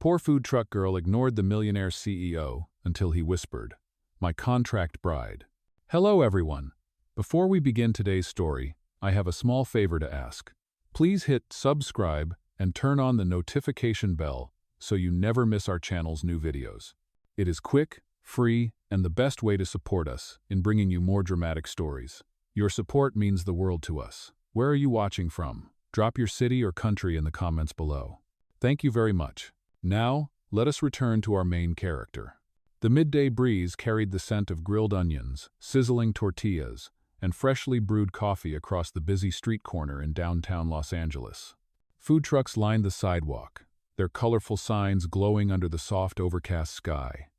Poor food truck girl ignored the millionaire CEO until he whispered, "My contract bride." Hello everyone. Before we begin today's story, I have a small favor to ask. Please hit subscribe and turn on the notification bell so you never miss our channel's new videos. It is quick, free, and the best way to support us in bringing you more dramatic stories. Your support means the world to us. Where are you watching from? Drop your city or country in the comments below. Thank you very much. Now, let us return to our main character. The midday breeze carried the scent of grilled onions, sizzling tortillas, and freshly brewed coffee across the busy street corner in downtown Los Angeles. Food trucks lined the sidewalk, their colorful signs glowing under the soft overcast sky.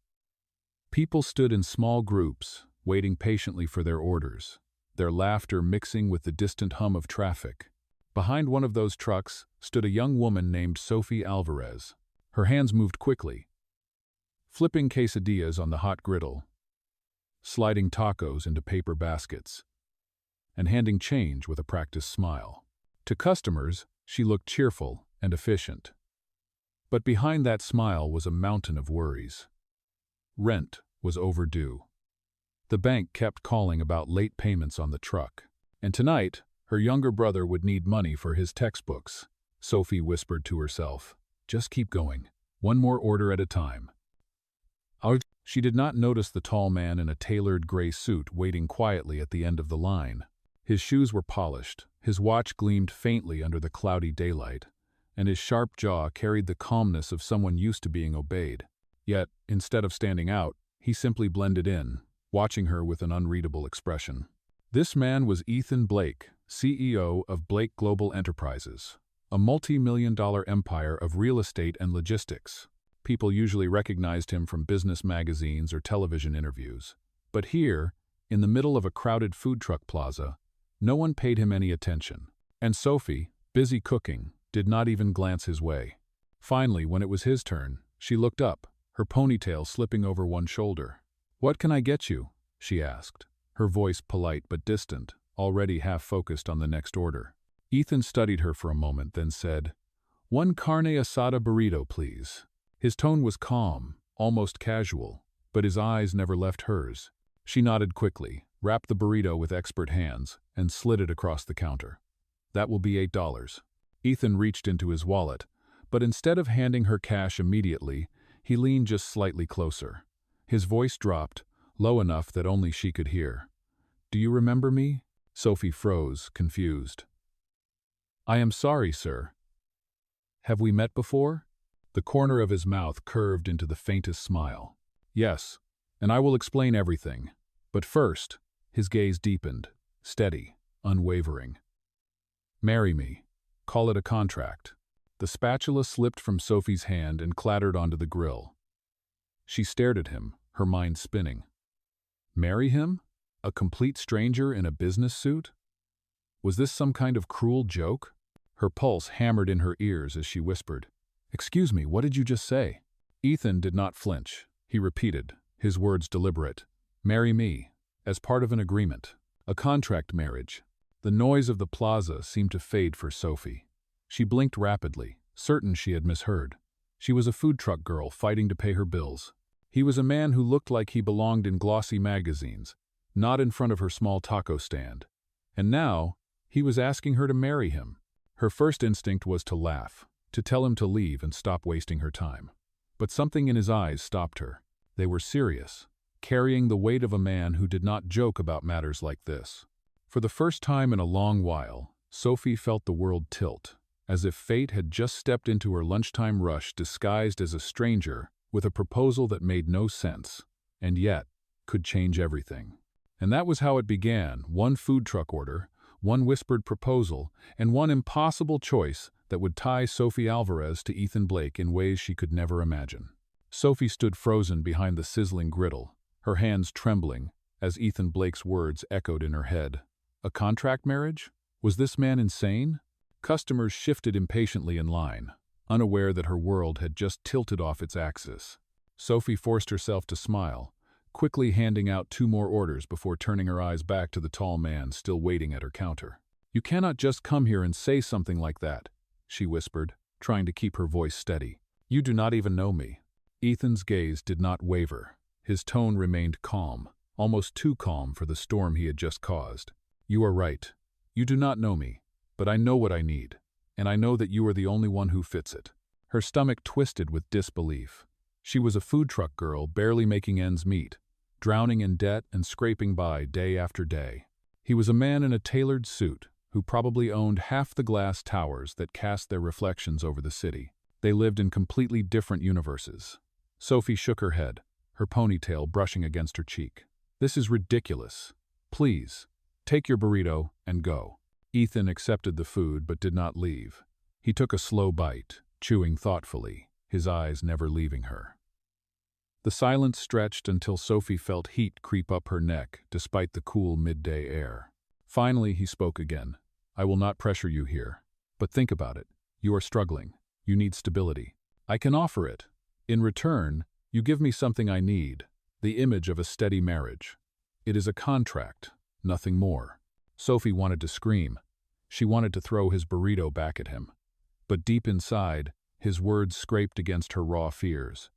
People stood in small groups, waiting patiently for their orders, their laughter mixing with the distant hum of traffic. Behind one of those trucks stood a young woman named Sophie Alvarez. Her hands moved quickly, flipping quesadillas on the hot griddle, sliding tacos into paper baskets, and handing change with a practiced smile. To customers, she looked cheerful and efficient. But behind that smile was a mountain of worries. Rent was overdue. The bank kept calling about late payments on the truck. And tonight, her younger brother would need money for his textbooks. Sophie whispered to herself, "Just keep going, one more order at a time." She did not notice the tall man in a tailored gray suit waiting quietly at the end of the line. His shoes were polished, his watch gleamed faintly under the cloudy daylight, and his sharp jaw carried the calmness of someone used to being obeyed. Yet, instead of standing out, he simply blended in, watching her with an unreadable expression. This man was Ethan Blake, CEO of Blake Global Enterprises, a multi-million-dollar empire of real estate and logistics. People usually recognized him from business magazines or television interviews. But here, in the middle of a crowded food truck plaza, no one paid him any attention. And Sophie, busy cooking, did not even glance his way. Finally, when it was his turn, she looked up, her ponytail slipping over one shoulder. "What can I get you?" she asked, her voice polite but distant, already half focused on the next order. Ethan studied her for a moment, then said, "One carne asada burrito, please." His tone was calm, almost casual, but his eyes never left hers. She nodded quickly, wrapped the burrito with expert hands, and slid it across the counter. "That will be $8. Ethan reached into his wallet, but instead of handing her cash immediately, he leaned just slightly closer. His voice dropped, low enough that only she could hear. "Do you remember me?" Sophie froze, confused. "I am sorry, sir. Have we met before?" The corner of his mouth curved into the faintest smile. "Yes, and I will explain everything. But first," his gaze deepened, steady, unwavering. "Marry me. Call it a contract." The spatula slipped from Sophie's hand and clattered onto the grill. She stared at him, her mind spinning. Marry him? A complete stranger in a business suit? Was this some kind of cruel joke? Her pulse hammered in her ears as she whispered, "Excuse me, what did you just say?" Ethan did not flinch. He repeated, his words deliberate. "Marry me, as part of an agreement. A contract marriage." The noise of the plaza seemed to fade for Sophie. She blinked rapidly, certain she had misheard. She was a food truck girl fighting to pay her bills. He was a man who looked like he belonged in glossy magazines, not in front of her small taco stand. And now, he was asking her to marry him. Her first instinct was to laugh, to tell him to leave and stop wasting her time. But something in his eyes stopped her. They were serious, carrying the weight of a man who did not joke about matters like this. For the first time in a long while, Sophie felt the world tilt, as if fate had just stepped into her lunchtime rush disguised as a stranger with a proposal that made no sense, and yet could change everything. And that was how it began, one food truck order, one whispered proposal, and one impossible choice that would tie Sophie Alvarez to Ethan Blake in ways she could never imagine. Sophie stood frozen behind the sizzling griddle, her hands trembling as Ethan Blake's words echoed in her head. A contract marriage? Was this man insane? Customers shifted impatiently in line, unaware that her world had just tilted off its axis. Sophie forced herself to smile, quickly handing out 2 more orders before turning her eyes back to the tall man still waiting at her counter. "You cannot just come here and say something like that," she whispered, trying to keep her voice steady. You do not even know me. Ethan's gaze did not waver. His tone remained calm, almost too calm for the storm he had just caused. You are right. You do not know me, but I know what I need, and I know that you are the only one who fits it. Her stomach twisted with disbelief. She was a food truck girl barely making ends meet, drowning in debt and scraping by day after day. He was a man in a tailored suit who probably owned half the glass towers that cast their reflections over the city. They lived in completely different universes. Sophie shook her head, her ponytail brushing against her cheek. This is ridiculous. Please, take your burrito and go. Ethan accepted the food but did not leave. He took a slow bite, chewing thoughtfully, his eyes never leaving her. The silence stretched until Sophie felt heat creep up her neck despite the cool midday air. Finally, he spoke again. I will not pressure you here, but think about it. You are struggling. You need stability. I can offer it. In return, you give me something I need, the image of a steady marriage. It is a contract, nothing more. Sophie wanted to scream. She wanted to throw his burrito back at him. But deep inside, his words scraped against her raw fears.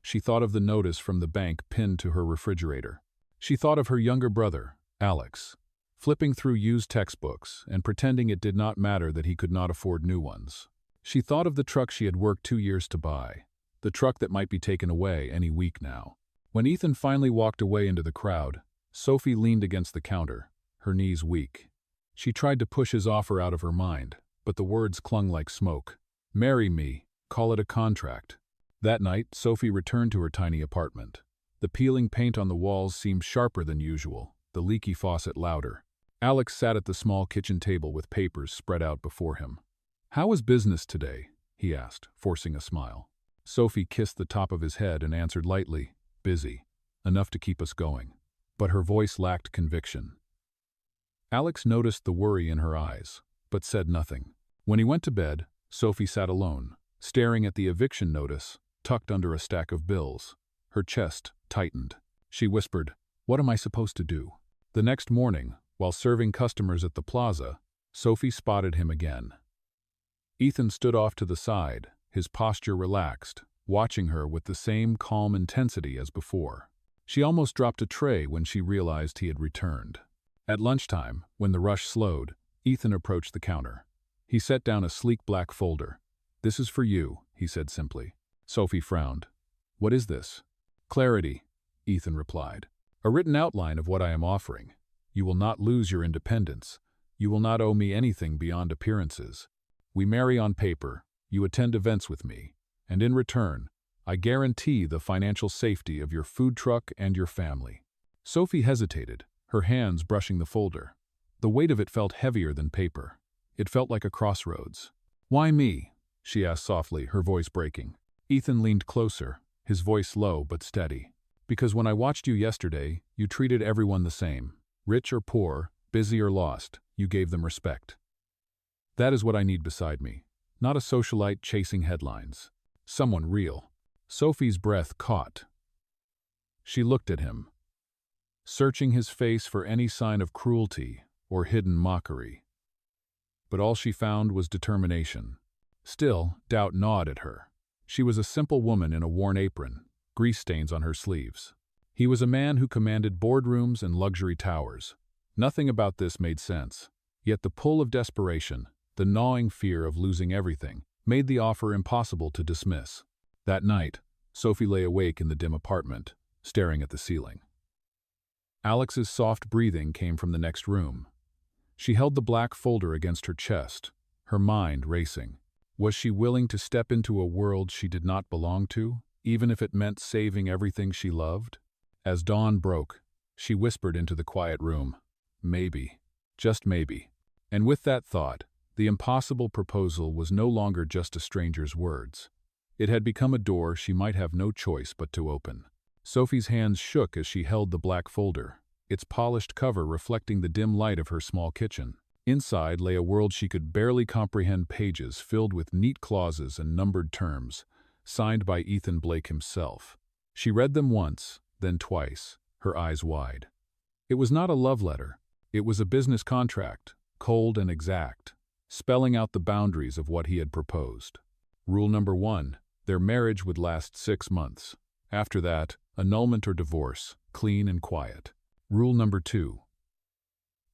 She thought of the notice from the bank pinned to her refrigerator. She thought of her younger brother, Alex, flipping through used textbooks and pretending it did not matter that he could not afford new ones. She thought of the truck she had worked 2 years to buy, the truck that might be taken away any week now. When Ethan finally walked away into the crowd, Sophie leaned against the counter, her knees weak. She tried to push his offer out of her mind, but the words clung like smoke. Marry me, call it a contract. That night, Sophie returned to her tiny apartment. The peeling paint on the walls seemed sharper than usual, the leaky faucet louder. Alex sat at the small kitchen table with papers spread out before him. How is business today? He asked, forcing a smile. Sophie kissed the top of his head and answered lightly, busy, enough to keep us going. But her voice lacked conviction. Alex noticed the worry in her eyes, but said nothing. When he went to bed, Sophie sat alone, staring at the eviction notice tucked under a stack of bills. Her chest tightened. She whispered, "What am I supposed to do?" The next morning, while serving customers at the plaza, Sophie spotted him again. Ethan stood off to the side, his posture relaxed, watching her with the same calm intensity as before. She almost dropped a tray when she realized he had returned. At lunchtime, when the rush slowed, Ethan approached the counter. He set down a sleek black folder. "This is for you," he said simply. Sophie frowned. "What is this?" "Clarity," Ethan replied. "A written outline of what I am offering. You will not lose your independence. You will not owe me anything beyond appearances. We marry on paper, you attend events with me, and in return, I guarantee the financial safety of your food truck and your family." Sophie hesitated, her hands brushing the folder. The weight of it felt heavier than paper. It felt like a crossroads. "Why me?" she asked softly, her voice breaking. Ethan leaned closer, his voice low but steady. "Because when I watched you yesterday, you treated everyone the same. Rich or poor, busy or lost, you gave them respect. That is what I need beside me. Not a socialite chasing headlines. Someone real." Sophie's breath caught. She looked at him, searching his face for any sign of cruelty or hidden mockery. But all she found was determination. Still, doubt gnawed at her. She was a simple woman in a worn apron, grease stains on her sleeves. He was a man who commanded boardrooms and luxury towers. Nothing about this made sense. Yet the pull of desperation, the gnawing fear of losing everything, made the offer impossible to dismiss. That night, Sophie lay awake in the dim apartment, staring at the ceiling. Alex's soft breathing came from the next room. She held the black folder against her chest, her mind racing. Was she willing to step into a world she did not belong to, even if it meant saving everything she loved? As dawn broke, she whispered into the quiet room, "Maybe, just maybe." And with that thought, the impossible proposal was no longer just a stranger's words. It had become a door she might have no choice but to open. Sophie's hands shook as she held the black folder, its polished cover reflecting the dim light of her small kitchen. Inside lay a world she could barely comprehend, pages filled with neat clauses and numbered terms, signed by Ethan Blake himself. She read them once, then twice, her eyes wide. It was not a love letter. It was a business contract, cold and exact, spelling out the boundaries of what he had proposed. Rule number 1, Their marriage would last 6 months. After that, annulment or divorce, clean and quiet. Rule number 2.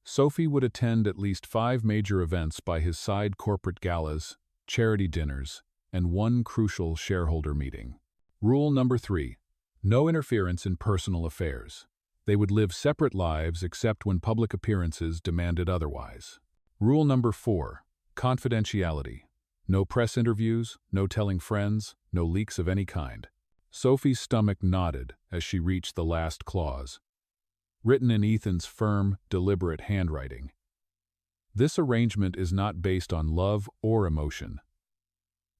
Sophie would attend at least 5 major events by his side: corporate galas, charity dinners, and 1 crucial shareholder meeting. Rule number 3. No interference in personal affairs. They would live separate lives except when public appearances demanded otherwise. Rule number 4. Confidentiality. No press interviews, no telling friends, no leaks of any kind. Sophie's stomach knotted as she reached the last clause, written in Ethan's firm, deliberate handwriting. This arrangement is not based on love or emotion.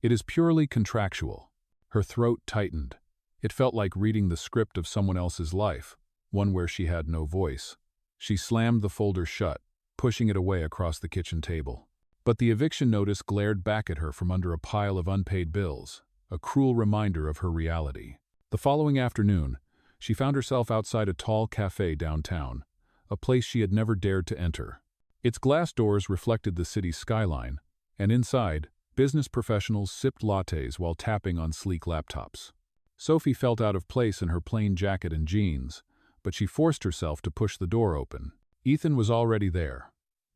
It is purely contractual. Her throat tightened. It felt like reading the script of someone else's life, one where she had no voice. She slammed the folder shut, pushing it away across the kitchen table. But the eviction notice glared back at her from under a pile of unpaid bills, a cruel reminder of her reality. The following afternoon, she found herself outside a tall cafe downtown, a place she had never dared to enter. Its glass doors reflected the city's skyline, and inside, business professionals sipped lattes while tapping on sleek laptops. Sophie felt out of place in her plain jacket and jeans, but she forced herself to push the door open. Ethan was already there,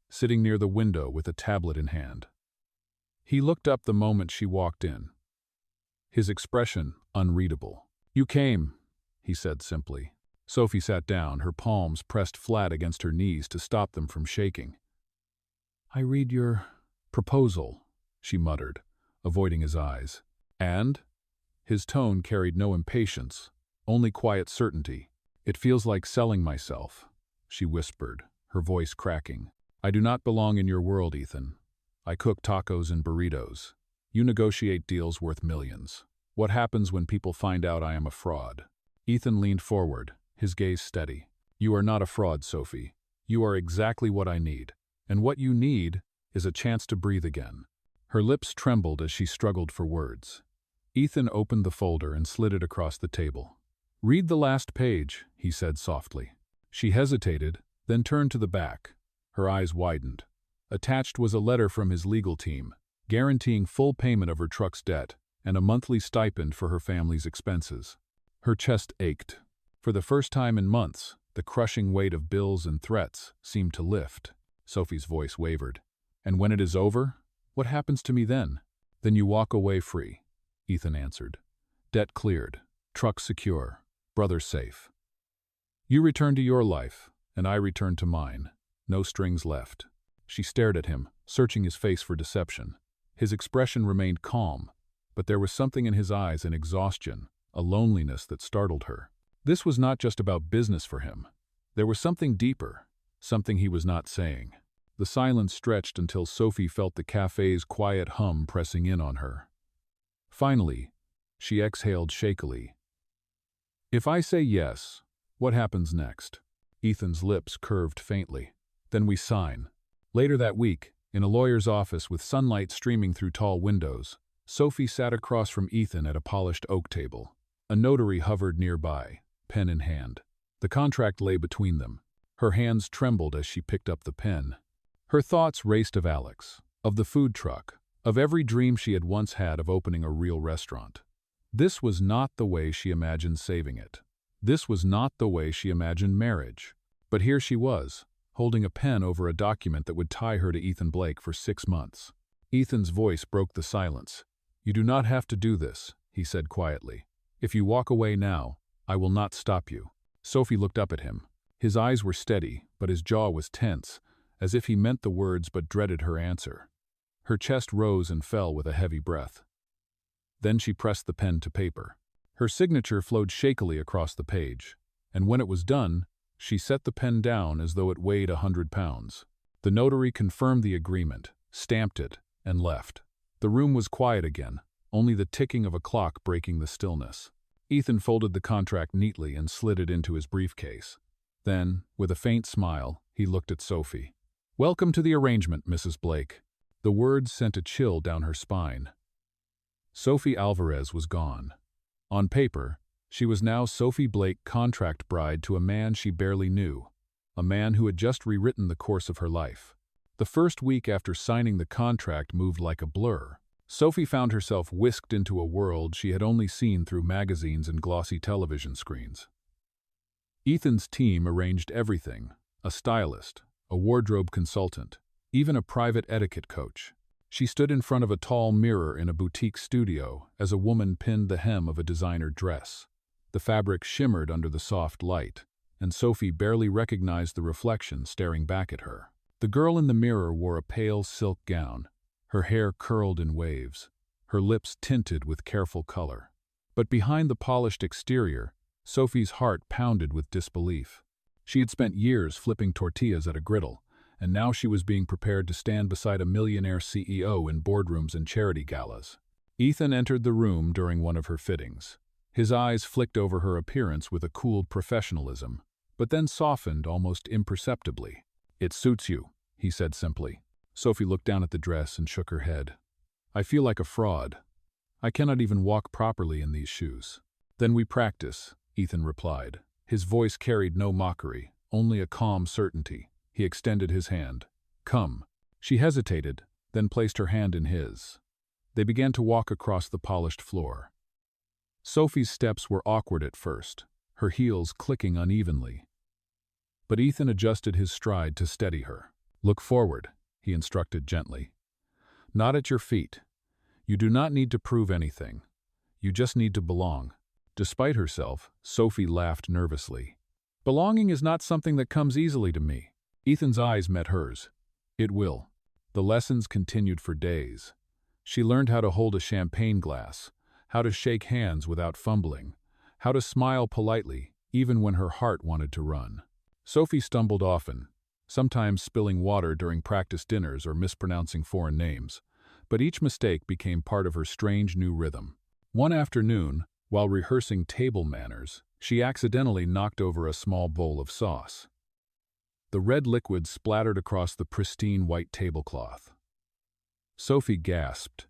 sitting near the window with a tablet in hand. He looked up the moment she walked in, his expression unreadable. "You came," he said simply. Sophie sat down, her palms pressed flat against her knees to stop them from shaking. "I read your proposal," she muttered, avoiding his eyes. "And?" His tone carried no impatience, only quiet certainty. "It feels like selling myself," she whispered, her voice cracking. "I do not belong in your world, Ethan. I cook tacos and burritos. You negotiate deals worth millions. What happens when people find out I am a fraud?" Ethan leaned forward, his gaze steady. "You are not a fraud, Sophie. You are exactly what I need. And what you need is a chance to breathe again." Her lips trembled as she struggled for words. Ethan opened the folder and slid it across the table. "Read the last page," he said softly. She hesitated, then turned to the back. Her eyes widened. Attached was a letter from his legal team, guaranteeing full payment of her truck's debt and a monthly stipend for her family's expenses. Her chest ached. For the first time in months, the crushing weight of bills and threats seemed to lift. Sophie's voice wavered. "And when it is over, what happens to me then?" "Then you walk away free," Ethan answered. "Debt cleared, truck secure, brother safe. You return to your life, and I return to mine. No strings left." She stared at him, searching his face for deception. His expression remained calm, but there was something in his eyes, an exhaustion, a loneliness that startled her. This was not just about business for him. There was something deeper, something he was not saying. The silence stretched until Sophie felt the cafe's quiet hum pressing in on her. Finally, she exhaled shakily. "If I say yes, what happens next?" Ethan's lips curved faintly. "Then we sign." Later that week, in a lawyer's office with sunlight streaming through tall windows, Sophie sat across from Ethan at a polished oak table. A notary hovered nearby, pen in hand. The contract lay between them. Her hands trembled as she picked up the pen. Her thoughts raced of Alex, of the food truck, of every dream she had once had of opening a real restaurant. This was not the way she imagined saving it. This was not the way she imagined marriage. But here she was, holding a pen over a document that would tie her to Ethan Blake for 6 months. Ethan's voice broke the silence. "You do not have to do this," he said quietly. "If you walk away now, I will not stop you." Sophie looked up at him. His eyes were steady, but his jaw was tense, as if he meant the words but dreaded her answer. Her chest rose and fell with a heavy breath. Then she pressed the pen to paper. Her signature flowed shakily across the page, and when it was done, she set the pen down as though it weighed 100 pounds. The notary confirmed the agreement, stamped it, and left. The room was quiet again, only the ticking of a clock breaking the stillness. Ethan folded the contract neatly and slid it into his briefcase. Then, with a faint smile, he looked at Sophie. "Welcome to the arrangement, Mrs. Blake." The words sent a chill down her spine. Sophie Alvarez was gone. On paper, she was now Sophie Blake, contract bride to a man she barely knew, a man who had just rewritten the course of her life. The first week after signing the contract moved like a blur. Sophie found herself whisked into a world she had only seen through magazines and glossy television screens. Ethan's team arranged everything: a stylist, a wardrobe consultant, even a private etiquette coach. She stood in front of a tall mirror in a boutique studio as a woman pinned the hem of a designer dress. The fabric shimmered under the soft light, and Sophie barely recognized the reflection staring back at her. The girl in the mirror wore a pale silk gown, her hair curled in waves, her lips tinted with careful color. But behind the polished exterior, Sophie's heart pounded with disbelief. She had spent years flipping tortillas at a griddle, and now she was being prepared to stand beside a millionaire CEO in boardrooms and charity galas. Ethan entered the room during one of her fittings. His eyes flicked over her appearance with a cool professionalism, but then softened almost imperceptibly. "It suits you," he said simply. Sophie looked down at the dress and shook her head. "I feel like a fraud. I cannot even walk properly in these shoes." "Then we practice," Ethan replied. His voice carried no mockery, only a calm certainty. He extended his hand. "Come." She hesitated, then placed her hand in his. They began to walk across the polished floor. Sophie's steps were awkward at first, her heels clicking unevenly. But Ethan adjusted his stride to steady her. "Look forward," he instructed gently. "Not at your feet. You do not need to prove anything. You just need to belong." Despite herself, Sophie laughed nervously. "Belonging is not something that comes easily to me." Ethan's eyes met hers. "It will." The lessons continued for days. She learned how to hold a champagne glass, how to shake hands without fumbling, how to smile politely, even when her heart wanted to run. Sophie stumbled often, sometimes spilling water during practice dinners or mispronouncing foreign names, but each mistake became part of her strange new rhythm. One afternoon, while rehearsing table manners, she accidentally knocked over a small bowl of sauce. The red liquid splattered across the pristine white tablecloth. Sophie gasped,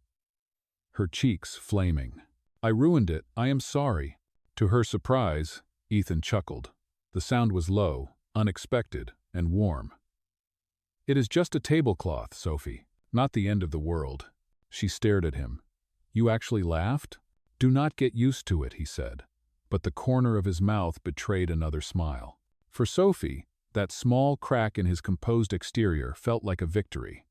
her cheeks flaming. "I ruined it. I am sorry." To her surprise, Ethan chuckled. The sound was low, unexpected, and warm. "It is just a tablecloth, Sophie, not the end of the world." She stared at him. "You actually laughed?" "Do not get used to it," he said, but the corner of his mouth betrayed another smile. For Sophie, that small crack in his composed exterior felt like a victory.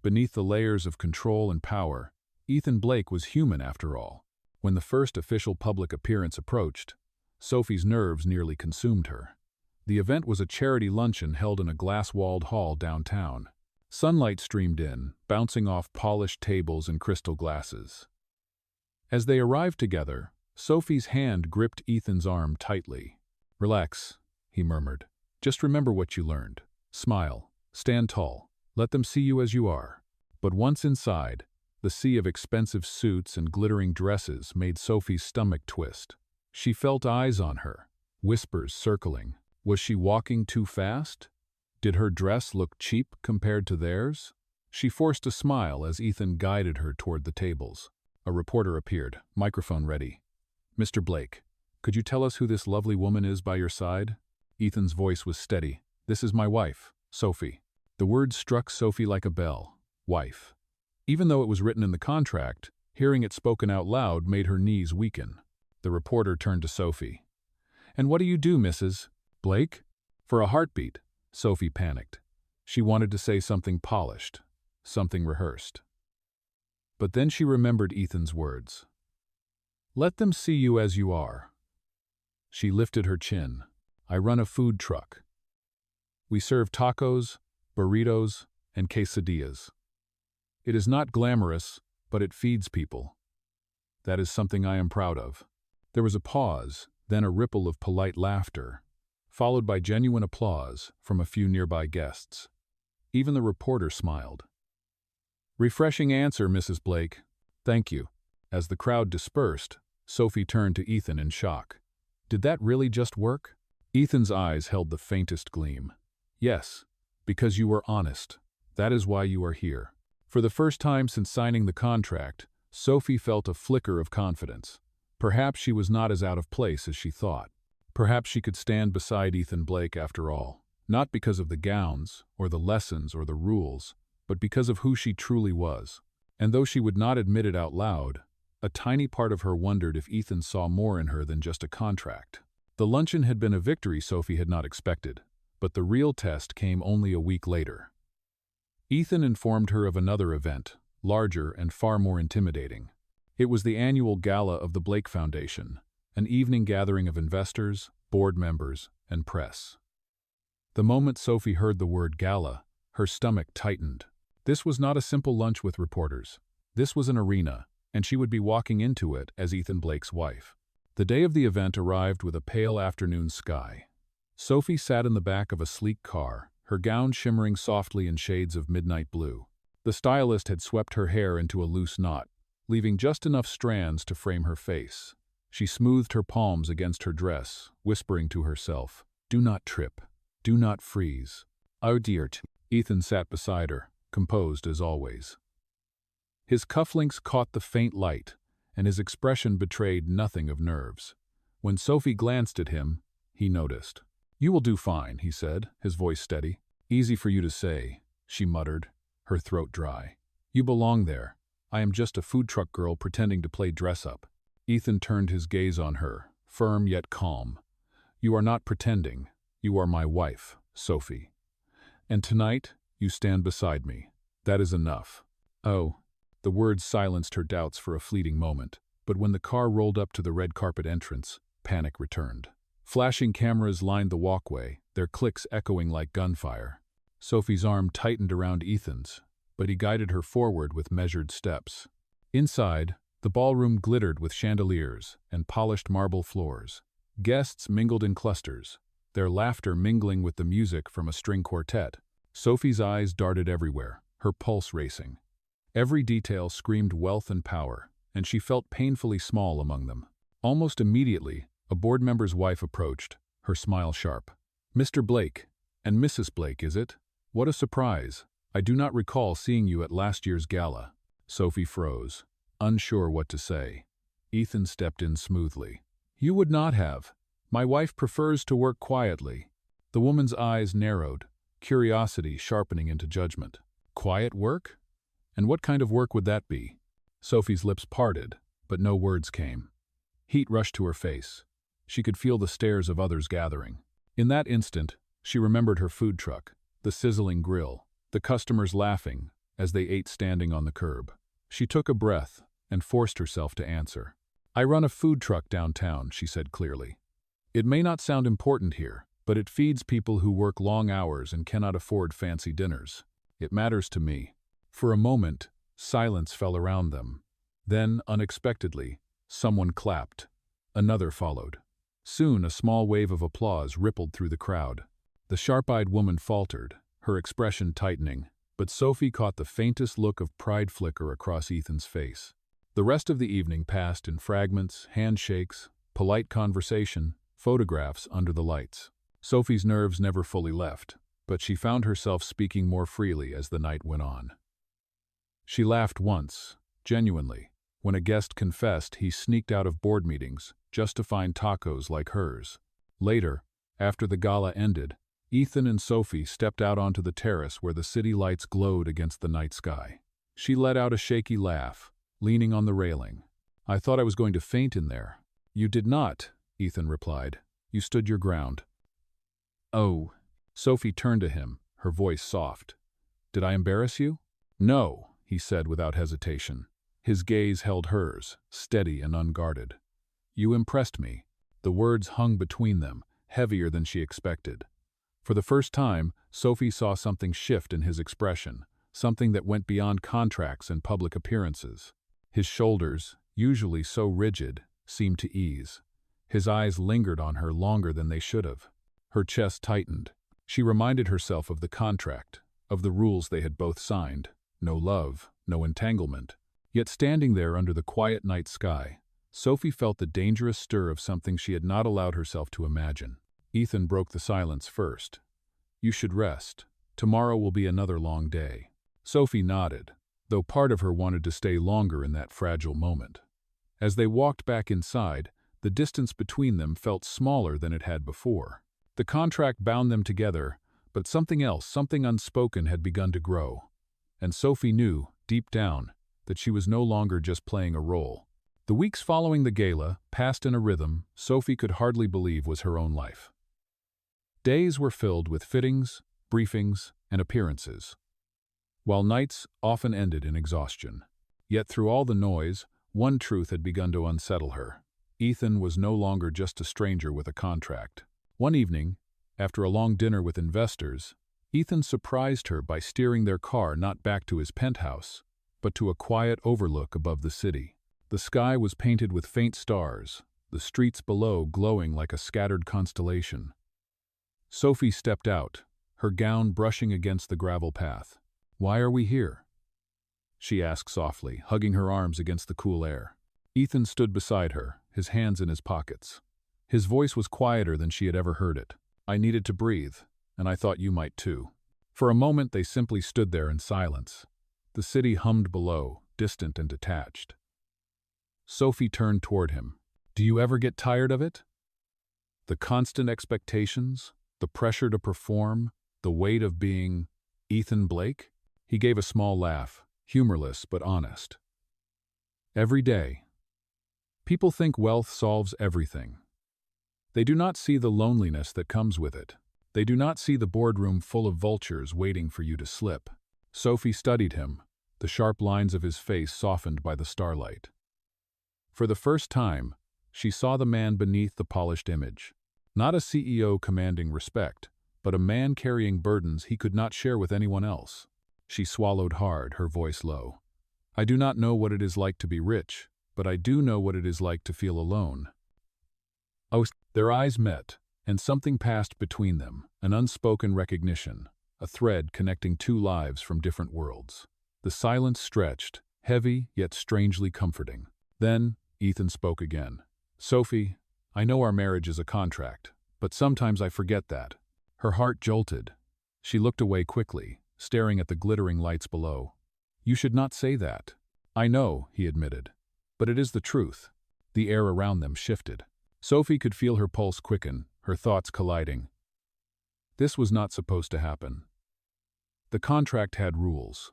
Beneath the layers of control and power, Ethan Blake was human after all. When the first official public appearance approached, Sophie's nerves nearly consumed her. The event was a charity luncheon held in a glass-walled hall downtown. Sunlight streamed in, bouncing off polished tables and crystal glasses. As they arrived together, Sophie's hand gripped Ethan's arm tightly. "Relax," he murmured. "Just remember what you learned. Smile. Stand tall. Let them see you as you are." But once inside, the sea of expensive suits and glittering dresses made Sophie's stomach twist. She felt eyes on her, whispers circling. Was she walking too fast? Did her dress look cheap compared to theirs? She forced a smile as Ethan guided her toward the tables. A reporter appeared, microphone ready. "Mr. Blake, could you tell us who this lovely woman is by your side?" Ethan's voice was steady. "This is my wife, Sophie." The word struck Sophie like a bell. Wife. Even though it was written in the contract, hearing it spoken out loud made her knees weaken. The reporter turned to Sophie. "And what do you do, Mrs. Blake?" For a heartbeat, Sophie panicked. She wanted to say something polished, something rehearsed. But then she remembered Ethan's words. "Let them see you as you are." She lifted her chin. "I run a food truck. We serve tacos, burritos, and quesadillas. It is not glamorous, but it feeds people. That is something I am proud of." There was a pause, then a ripple of polite laughter, followed by genuine applause from a few nearby guests. Even the reporter smiled. "Refreshing answer, Mrs. Blake. Thank you." As the crowd dispersed, Sophie turned to Ethan in shock. "Did that really just work?" Ethan's eyes held the faintest gleam. "Yes, because you were honest. That is why you are here." For the first time since signing the contract, Sophie felt a flicker of confidence. Perhaps she was not as out of place as she thought. Perhaps she could stand beside Ethan Blake after all, not because of the gowns, or the lessons, or the rules, but because of who she truly was. And though she would not admit it out loud, a tiny part of her wondered if Ethan saw more in her than just a contract. The luncheon had been a victory Sophie had not expected, but the real test came only a week later. Ethan informed her of another event, larger and far more intimidating. It was the annual gala of the Blake Foundation, an evening gathering of investors, board members, and press. The moment Sophie heard the word gala, her stomach tightened. This was not a simple lunch with reporters. This was an arena, and she would be walking into it as Ethan Blake's wife. The day of the event arrived with a pale afternoon sky. Sophie sat in the back of a sleek car, her gown shimmering softly in shades of midnight blue. The stylist had swept her hair into a loose knot, leaving just enough strands to frame her face. She smoothed her palms against her dress, whispering to herself, "Do not trip. Do not freeze." "Oh dear." Ethan sat beside her, composed as always. His cufflinks caught the faint light, and his expression betrayed nothing of nerves. When Sophie glanced at him, he noticed. "You will do fine," he said, his voice steady. "Easy for you to say," she muttered, her throat dry. "You belong there. I am just a food truck girl pretending to play dress-up." Ethan turned his gaze on her, firm yet calm. "You are not pretending. You are my wife, Sophie. And tonight, you stand beside me. That is enough." "Oh." The words silenced her doubts for a fleeting moment, but when the car rolled up to the red carpet entrance, panic returned. Flashing cameras lined the walkway, their clicks echoing like gunfire. Sophie's arm tightened around Ethan's, but he guided her forward with measured steps. Inside, the ballroom glittered with chandeliers and polished marble floors. Guests mingled in clusters, their laughter mingling with the music from a string quartet. Sophie's eyes darted everywhere, her pulse racing. Every detail screamed wealth and power, and she felt painfully small among them. Almost immediately, a board member's wife approached, her smile sharp. "Mr. Blake, and Mrs. Blake, is it? What a surprise. I do not recall seeing you at last year's gala." Sophie froze, unsure what to say. Ethan stepped in smoothly. "You would not have. My wife prefers to work quietly." The woman's eyes narrowed, curiosity sharpening into judgment. "Quiet work? And what kind of work would that be?" Sophie's lips parted, but no words came. Heat rushed to her face. She could feel the stares of others gathering. In that instant, she remembered her food truck, the sizzling grill, the customers laughing as they ate standing on the curb. She took a breath and forced herself to answer. "I run a food truck downtown," she said clearly. "It may not sound important here, but it feeds people who work long hours and cannot afford fancy dinners. It matters to me." For a moment, silence fell around them. Then, unexpectedly, someone clapped. Another followed. Soon a small wave of applause rippled through the crowd. The sharp-eyed woman faltered, her expression tightening, but Sophie caught the faintest look of pride flicker across Ethan's face. The rest of the evening passed in fragments, handshakes, polite conversation, photographs under the lights. Sophie's nerves never fully left, but she found herself speaking more freely as the night went on. She laughed once, genuinely, when a guest confessed he sneaked out of board meetings just to find tacos like hers. Later, after the gala ended, Ethan and Sophie stepped out onto the terrace where the city lights glowed against the night sky. She let out a shaky laugh, leaning on the railing. "I thought I was going to faint in there." "You did not," Ethan replied. "You stood your ground." "Oh." Sophie turned to him, her voice soft. "Did I embarrass you?" "No," he said without hesitation. His gaze held hers, steady and unguarded. "You impressed me." The words hung between them, heavier than she expected. For the first time, Sophie saw something shift in his expression, something that went beyond contracts and public appearances. His shoulders, usually so rigid, seemed to ease. His eyes lingered on her longer than they should have. Her chest tightened. She reminded herself of the contract, of the rules they had both signed. No love, no entanglement. Yet standing there under the quiet night sky, Sophie felt the dangerous stir of something she had not allowed herself to imagine. Ethan broke the silence first. "You should rest. Tomorrow will be another long day." Sophie nodded, though part of her wanted to stay longer in that fragile moment. As they walked back inside, the distance between them felt smaller than it had before. The contract bound them together, but something else, something unspoken, had begun to grow. And Sophie knew, deep down, that she was no longer just playing a role. The weeks following the gala passed in a rhythm Sophie could hardly believe was her own life. Days were filled with fittings, briefings, and appearances, while nights often ended in exhaustion. Yet through all the noise, one truth had begun to unsettle her. Ethan was no longer just a stranger with a contract. One evening, after a long dinner with investors, Ethan surprised her by steering their car not back to his penthouse, but to a quiet overlook above the city. The sky was painted with faint stars, the streets below glowing like a scattered constellation. Sophie stepped out, her gown brushing against the gravel path. "Why are we here?" she asked softly, hugging her arms against the cool air. Ethan stood beside her, his hands in his pockets. His voice was quieter than she had ever heard it. "I needed to breathe, and I thought you might too." For a moment they simply stood there in silence. The city hummed below, distant and detached. Sophie turned toward him. "Do you ever get tired of it? The constant expectations, the pressure to perform, the weight of being Ethan Blake?" He gave a small laugh, humorless but honest. "Every day. People think wealth solves everything. They do not see the loneliness that comes with it. They do not see the boardroom full of vultures waiting for you to slip." Sophie studied him, the sharp lines of his face softened by the starlight. For the first time, she saw the man beneath the polished image. Not a CEO commanding respect, but a man carrying burdens he could not share with anyone else. She swallowed hard, her voice low. "I do not know what it is like to be rich, but I do know what it is like to feel alone." Oh, their eyes met, and something passed between them, an unspoken recognition, a thread connecting two lives from different worlds. The silence stretched, heavy yet strangely comforting. Then, Ethan spoke again. "Sophie, I know our marriage is a contract, but sometimes I forget that." Her heart jolted. She looked away quickly, staring at the glittering lights below. "You should not say that." "I know," he admitted, "but it is the truth." The air around them shifted. Sophie could feel her pulse quicken, her thoughts colliding. This was not supposed to happen. The contract had rules.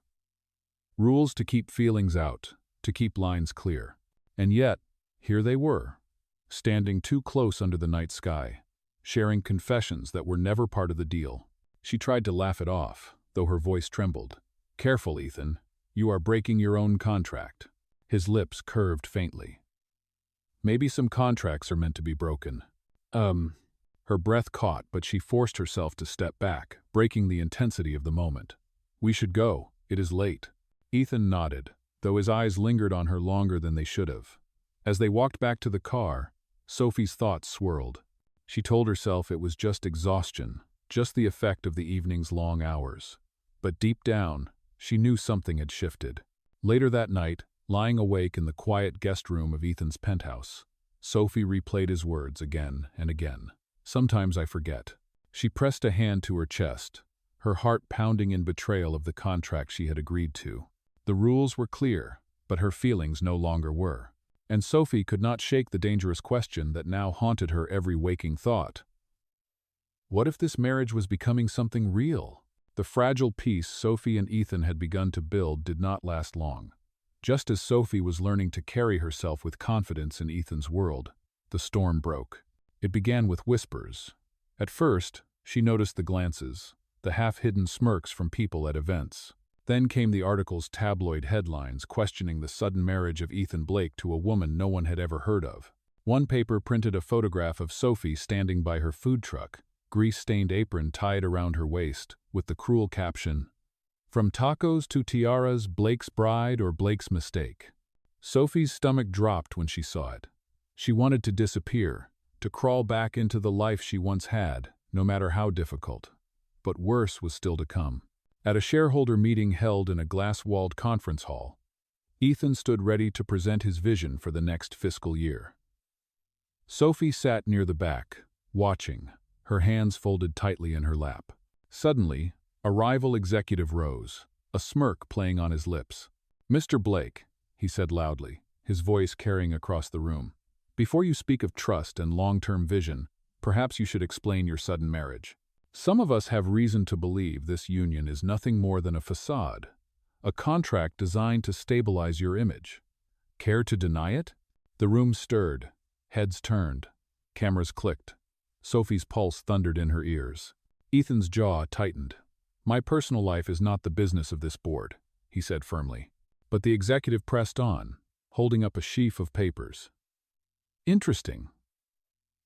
Rules to keep feelings out, to keep lines clear. And yet, here they were, standing too close under the night sky, sharing confessions that were never part of the deal. She tried to laugh it off, though her voice trembled. "Careful, Ethan. You are breaking your own contract." His lips curved faintly. "Maybe some contracts are meant to be broken." Her breath caught, but she forced herself to step back, breaking the intensity of the moment. "We should go. It is late." Ethan nodded, though his eyes lingered on her longer than they should have. As they walked back to the car, Sophie's thoughts swirled. She told herself it was just exhaustion, just the effect of the evening's long hours. But deep down, she knew something had shifted. Later that night, lying awake in the quiet guest room of Ethan's penthouse, Sophie replayed his words again and again. "Sometimes I forget." She pressed a hand to her chest, her heart pounding in betrayal of the contract she had agreed to. The rules were clear, but her feelings no longer were. And Sophie could not shake the dangerous question that now haunted her every waking thought. What if this marriage was becoming something real? The fragile peace Sophie and Ethan had begun to build did not last long. Just as Sophie was learning to carry herself with confidence in Ethan's world, the storm broke. It began with whispers. At first, she noticed the glances, the half-hidden smirks from people at events. Then came the article's tabloid headlines questioning the sudden marriage of Ethan Blake to a woman no one had ever heard of. One paper printed a photograph of Sophie standing by her food truck, grease-stained apron tied around her waist, with the cruel caption, "From tacos to tiaras, Blake's bride or Blake's mistake." Sophie's stomach dropped when she saw it. She wanted to disappear, to crawl back into the life she once had, no matter how difficult. But worse was still to come. At a shareholder meeting held in a glass-walled conference hall, Ethan stood ready to present his vision for the next fiscal year. Sophie sat near the back, watching, her hands folded tightly in her lap. Suddenly, a rival executive rose, a smirk playing on his lips. "Mr. Blake," he said loudly, his voice carrying across the room, "before you speak of trust and long-term vision, perhaps you should explain your sudden marriage. Some of us have reason to believe this union is nothing more than a A contract designed to stabilize your image. Care to deny it? The room stirred. Heads turned. Cameras clicked. Sophie's pulse thundered in her ears. Ethan's jaw tightened. "My personal life is not the business of this board," he said firmly. But the executive pressed on, holding up a sheaf of papers. "Interesting.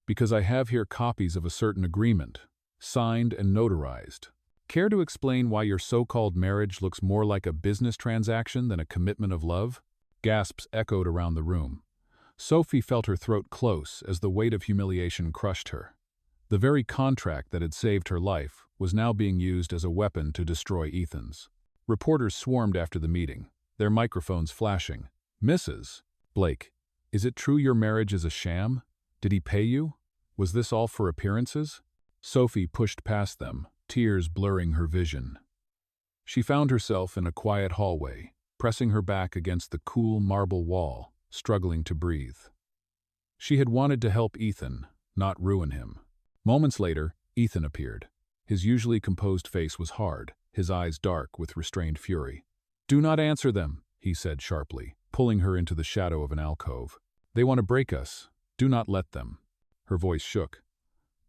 Because I have here copies of a certain agreement, signed and notarized. Care to explain why your so-called marriage looks more like a business transaction than a commitment of love?" Gasps echoed around the room. Sophie felt her throat close as the weight of humiliation crushed her. The very contract that had saved her life was now being used as a weapon to destroy Ethan's. Reporters swarmed after the meeting, their microphones flashing. "Mrs. Blake, is it true your marriage is a sham? Did he pay you? Was this all for appearances?" Sophie pushed past them, tears blurring her vision. She found herself in a quiet hallway, pressing her back against the cool marble wall, struggling to breathe. She had wanted to help Ethan, not ruin him. Moments later, Ethan appeared. His usually composed face was hard, his eyes dark with restrained fury. "Do not answer them," he said sharply, pulling her into the shadow of an alcove. "They want to break us. Do not let them." Her voice shook.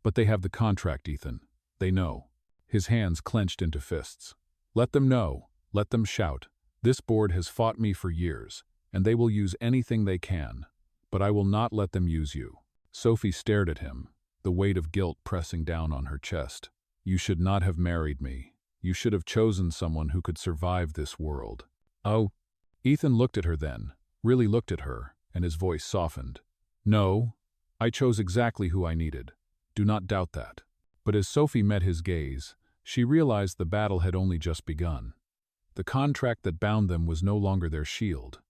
"But they have the contract, Ethan. They know." His hands clenched into fists. "Let them know. Let them shout. This board has fought me for years, and they will use anything they can. But I will not let them use you." Sophie stared at him, the weight of guilt pressing down on her chest. "You should not have married me. You should have chosen someone who could survive this world." "Oh." Ethan looked at her then, really looked at her, and his voice softened. "No, I chose exactly who I needed. Do not doubt that." But as Sophie met his gaze, she realized the battle had only just begun. The contract that bound them was no longer their shield.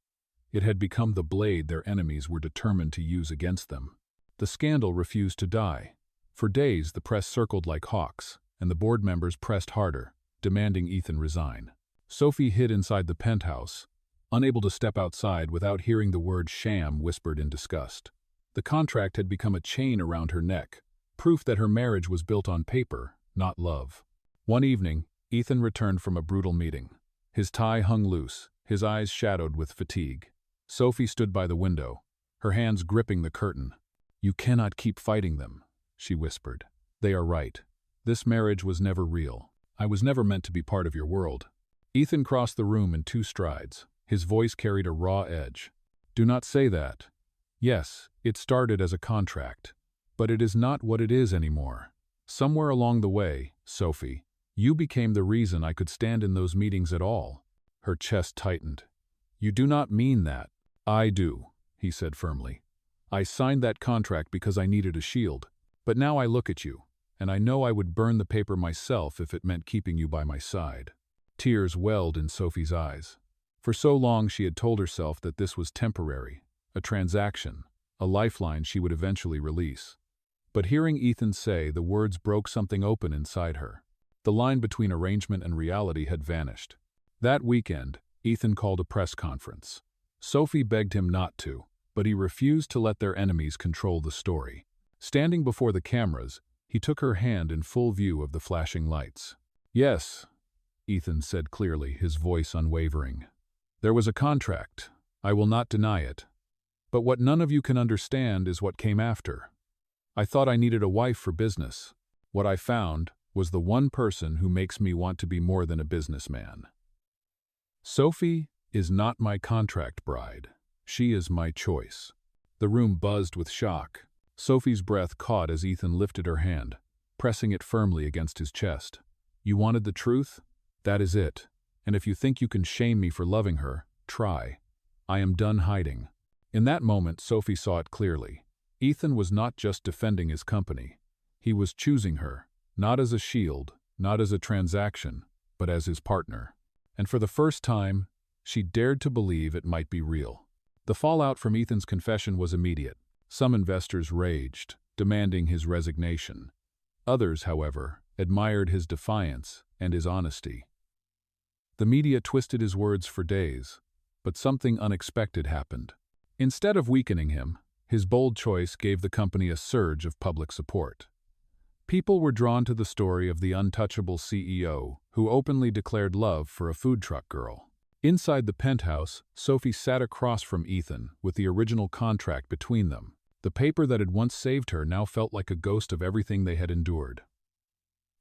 It had become the blade their enemies were determined to use against them. The scandal refused to die. For days the press circled like hawks, and the board members pressed harder, demanding Ethan resign. Sophie hid inside the penthouse, unable to step outside without hearing the word sham whispered in disgust. The contract had become a chain around her neck, proof that her marriage was built on paper, not love. One evening, Ethan returned from a brutal meeting. His tie hung loose, his eyes shadowed with fatigue. Sophie stood by the window, her hands gripping the curtain. "You cannot keep fighting them," she whispered. "They are right. This marriage was never real. I was never meant to be part of your world." Ethan crossed the room in 2 strides. His voice carried a raw edge. "Do not say that. Yes, it started as a contract, but it is not what it is anymore. Somewhere along the way, Sophie, you became the reason I could stand in those meetings at all." Her chest tightened. "You do not mean that." "I do," he said firmly. "I signed that contract because I needed a shield, but now I look at you, and I know I would burn the paper myself if it meant keeping you by my side." Tears welled in Sophie's eyes. For so long she had told herself that this was temporary, a transaction, a lifeline she would eventually release. But hearing Ethan say the words broke something open inside her. The line between arrangement and reality had vanished. That weekend, Ethan called a press conference. Sophie begged him not to, but he refused to let their enemies control the story. Standing before the cameras, he took her hand in full view of the flashing lights. "Yes," Ethan said clearly, his voice unwavering. "There was a contract. I will not deny it. But what none of you can understand is what came after. I thought I needed a wife for business. What I found was the one person who makes me want to be more than a businessman. Sophie is not my contract bride. She is my choice." The room buzzed with shock. Sophie's breath caught as Ethan lifted her hand, pressing it firmly against his chest. "You wanted the truth? That is it. And if you think you can shame me for loving her, try. I am done hiding." In that moment, Sophie saw it clearly. Ethan was not just defending his company. He was choosing her, not as a shield, not as a transaction, but as his partner. And for the first time, she dared to believe it might be real. The fallout from Ethan's confession was immediate. Some investors raged, demanding his resignation. Others, however, admired his defiance and his honesty. The media twisted his words for days, but something unexpected happened. Instead of weakening him, his bold choice gave the company a surge of public support. People were drawn to the story of the untouchable CEO who openly declared love for a food truck girl. Inside the penthouse, Sophie sat across from Ethan, with the original contract between them. The paper that had once saved her now felt like a ghost of everything they had endured.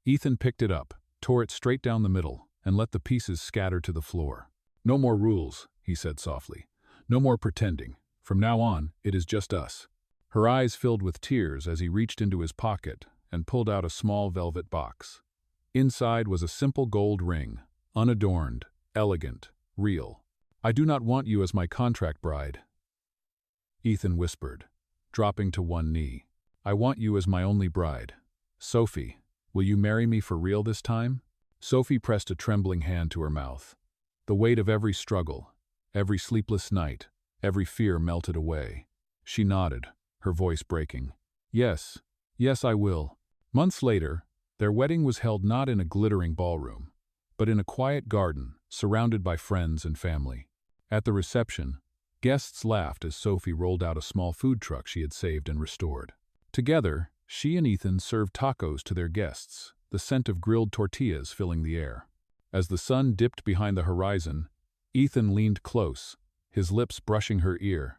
Ethan picked it up, tore it straight down the middle, and let the pieces scatter to the floor. "No more rules," he said softly. "No more pretending. From now on, it is just us." Her eyes filled with tears as he reached into his pocket and pulled out a small velvet box. Inside was a simple gold ring, unadorned, elegant, real. "I do not want you as my contract bride," Ethan whispered, dropping to one knee. "I want you as my only bride. Sophie, will you marry me for real this time?" Sophie pressed a trembling hand to her mouth. The weight of every struggle, every sleepless night, every fear melted away. She nodded, her voice breaking. "Yes, yes, I will." Months later, their wedding was held not in a glittering ballroom, but in a quiet garden, surrounded by friends and family. At the reception, guests laughed as Sophie rolled out a small food truck she had saved and restored. Together, she and Ethan served tacos to their guests, the scent of grilled tortillas filling the air. As the sun dipped behind the horizon, Ethan leaned close, his lips brushing her ear.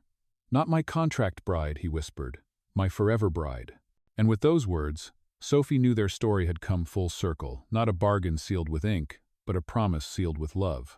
"Not my contract bride," he whispered, "my forever bride." And with those words, Sophie knew their story had come full circle, not a bargain sealed with ink, but a promise sealed with love.